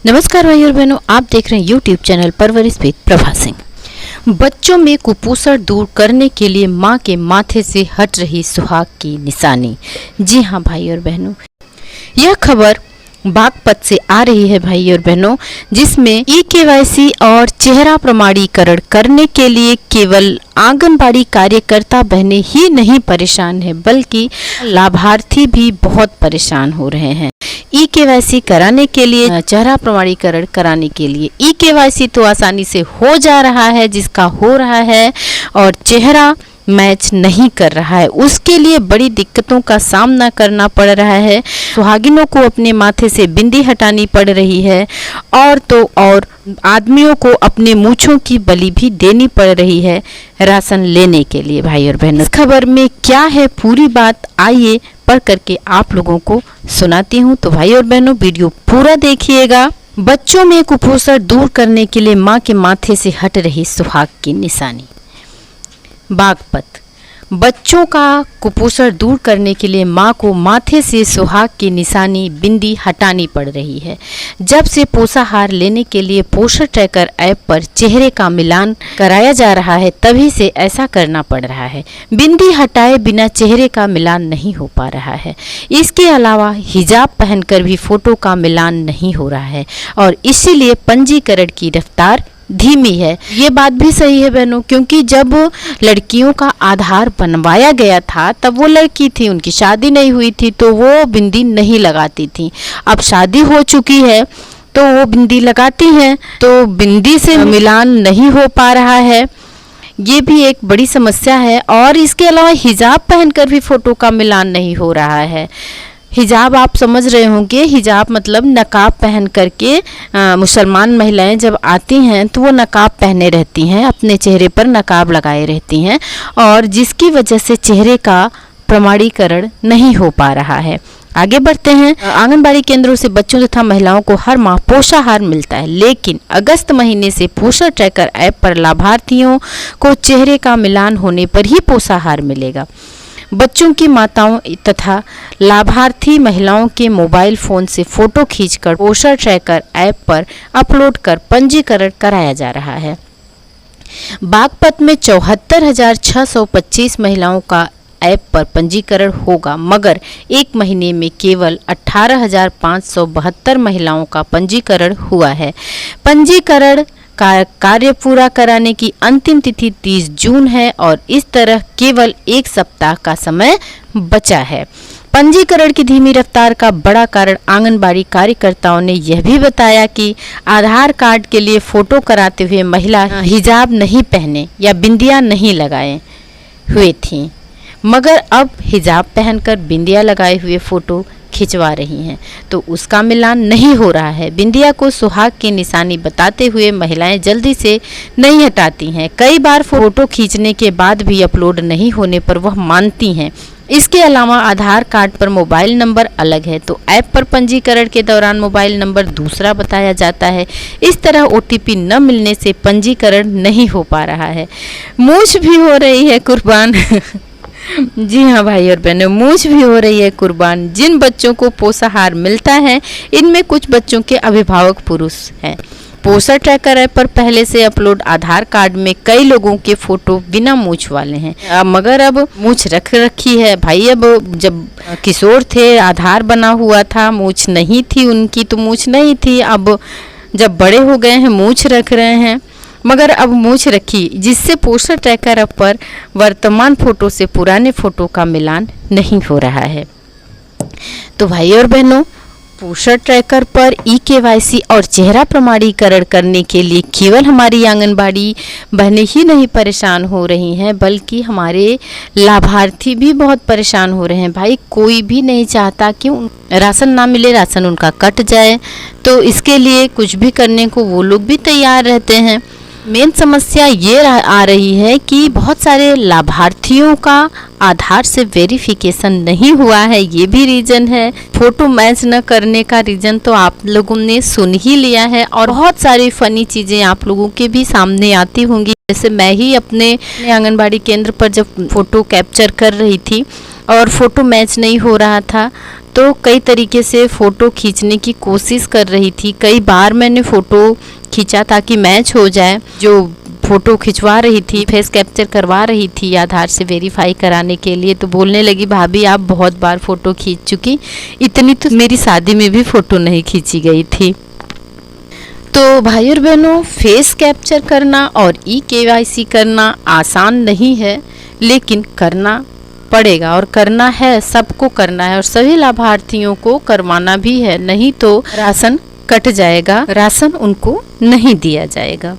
नमस्कार भाई और बहनों, आप देख रहे हैं यूट्यूब चैनल परवरिश विद प्रभा सिंह। बच्चों में कुपोषण दूर करने के लिए मां के माथे से हट रही सुहाग की निशानी। जी हां भाई और बहनों, यह खबर बागपत से आ रही है भाई और बहनों, जिसमें ई-केवाईसी और चेहरा प्रमाणीकरण करने के लिए केवल आंगनबाड़ी कार्यकर्ता बहनें ही नहीं परेशान है, बल्कि लाभार्थी भी बहुत परेशान हो रहे हैं। ई-केवाईसी कराने के लिए, चेहरा प्रमाणीकरण कराने के लिए ई-केवाईसी तो आसानी से हो जा रहा है, जिसका हो रहा है, और चेहरा मैच नहीं कर रहा है, उसके लिए बड़ी दिक्कतों का सामना करना पड़ रहा है। सुहागिनों को अपने माथे से बिंदी हटानी पड़ रही है, और तो और आदमियों को अपने मूंछों की बलि भी देनी पड़ रही है राशन लेने के लिए। भाई और बहनों, इस खबर में क्या है पूरी बात, आइए पढ़ करके आप लोगों को सुनाती हूँ। तो भाई और बहनों, वीडियो पूरा देखिएगा। बच्चों में कुपोषण दूर करने के लिए मां के माथे से हट रही सुहाग की निशानी। बागपत, बच्चों का कुपोषण दूर करने के लिए मां को माथे से सुहाग की निशानी बिंदी हटानी पड़ रही है। जब से पोषाहार लेने के लिए पोषण ट्रैकर ऐप पर चेहरे का मिलान कराया जा रहा है, तभी से ऐसा करना पड़ रहा है। बिंदी हटाए बिना चेहरे का मिलान नहीं हो पा रहा है। इसके अलावा हिजाब पहनकर भी फोटो का मिलान नहीं हो रहा है, और इसीलिए पंजीकरण की रफ्तार धीमी है। ये बात भी सही है बहनों, क्योंकि जब लड़कियों का आधार बनवाया गया था तब वो लड़की थी, उनकी शादी नहीं हुई थी, तो वो बिंदी नहीं लगाती थी। अब शादी हो चुकी है तो वो बिंदी लगाती हैं, तो बिंदी से मिलान नहीं हो पा रहा है। ये भी एक बड़ी समस्या है। और इसके अलावा हिजाब पहनकर भी फोटो का मिलान नहीं हो रहा है। हिजाब आप समझ रहे होंगे, हिजाब मतलब नकाब पहन करके मुसलमान महिलाएं जब आती हैं तो वो नकाब पहने रहती हैं, अपने चेहरे पर नकाब लगाए रहती हैं, और जिसकी वजह से चेहरे का प्रमाणीकरण नहीं हो पा रहा है। आगे बढ़ते हैं। आंगनबाड़ी केंद्रों से बच्चों तथा महिलाओं को हर माह पोषाहार मिलता है, लेकिन अगस्त महीने से पोषण ट्रैकर ऐप पर लाभार्थियों को चेहरे का मिलान होने पर ही पोषाहार मिलेगा। बच्चों की माताओं तथा लाभार्थी महिलाओं के मोबाइल फोन से फोटो खींचकर पोषण ट्रैकर ऐप पर अपलोड कर पंजीकरण कराया जा रहा है। बागपत में 74,625 महिलाओं का ऐप पर पंजीकरण होगा, मगर एक महीने में केवल 18,572 महिलाओं का पंजीकरण हुआ है। पंजीकरण कार्य पूरा कराने की अंतिम तिथि 30 जून है, और इस तरह केवल एक सप्ताह का समय बचा है। पंजीकरण की धीमी रफ्तार का बड़ा कारण आंगनबाड़ी कार्यकर्ताओं ने यह भी बताया कि आधार कार्ड के लिए फोटो कराते हुए महिला हिजाब नहीं पहने या बिंदियां नहीं लगाए हुए थीं, मगर अब हिजाब पहनकर बिंदिया लगाए हुए फोटो खिंचवा रही हैं, तो उसका मिलान नहीं हो रहा है। बिंदिया को सुहाग की निशानी बताते हुए महिलाएं जल्दी से नहीं हटाती हैं। कई बार फोटो खींचने के बाद भी अपलोड नहीं होने पर वह मानती हैं। इसके अलावा आधार कार्ड पर मोबाइल नंबर अलग है, तो ऐप पर पंजीकरण के दौरान मोबाइल नंबर दूसरा बताया जाता है। इस तरह OTP न मिलने से पंजीकरण नहीं हो पा रहा है। मूंछ भी हो रही है कुर्बान जी हाँ भाई और बहनों, मूंछ भी हो रही है कुर्बान। जिन बच्चों को पोषाहार मिलता है, इनमें कुछ बच्चों के अभिभावक पुरुष हैं। पोषण ट्रैकर ऐप पर पहले से अपलोड आधार कार्ड में कई लोगों के फोटो बिना मूंछ वाले हैं, मगर अब मूंछ रख रखी है। भाई, अब जब किशोर थे आधार बना हुआ था, मूंछ नहीं थी उनकी, तो मूंछ नहीं थी। अब जब बड़े हो गए हैं मूंछ रख रहे हैं, मगर अब मूंछ रखी, जिससे पोषण ट्रैकर ऐप पर वर्तमान फोटो से पुराने फोटो का मिलान नहीं हो रहा है। तो भाई और बहनों, पोषण ट्रैकर पर ई-केवाईसी और चेहरा प्रमाणीकरण करने के लिए केवल हमारी आंगनबाड़ी बहनें ही नहीं परेशान हो रही हैं, बल्कि हमारे लाभार्थी भी बहुत परेशान हो रहे हैं। भाई, कोई भी नहीं चाहता कि राशन ना मिले, राशन उनका कट जाए, तो इसके लिए कुछ भी करने को वो लोग भी तैयार रहते हैं। मेन समस्या ये आ रही है कि बहुत सारे लाभार्थियों का आधार से वेरिफिकेशन नहीं हुआ है, ये भी रीज़न है। फोटो मैच न करने का रीज़न तो आप लोगों ने सुन ही लिया है, और बहुत सारी फ़नी चीज़ें आप लोगों के भी सामने आती होंगी। जैसे मैं ही अपने आंगनबाड़ी केंद्र पर जब फ़ोटो कैप्चर कर रही थी, और फ़ोटो मैच नहीं हो रहा था, तो कई तरीके से फ़ोटो खींचने की कोशिश कर रही थी। कई बार मैंने फ़ोटो खींचा ताकि मैच हो जाए। जो फ़ोटो खिंचवा रही थी, फेस कैप्चर करवा रही थी आधार से वेरीफाई कराने के लिए, तो बोलने लगी, भाभी आप बहुत बार फ़ोटो खींच चुकी, इतनी तो मेरी शादी में भी फ़ोटो नहीं खींची गई थी। तो भाई और बहनों, फेस कैप्चर करना और ई-केवाईसी करना आसान नहीं है, लेकिन करना पड़ेगा और करना है, सबको करना है और सभी लाभार्थियों को करवाना भी है, नहीं तो राशन कट जाएगा, राशन उनको नहीं दिया जाएगा।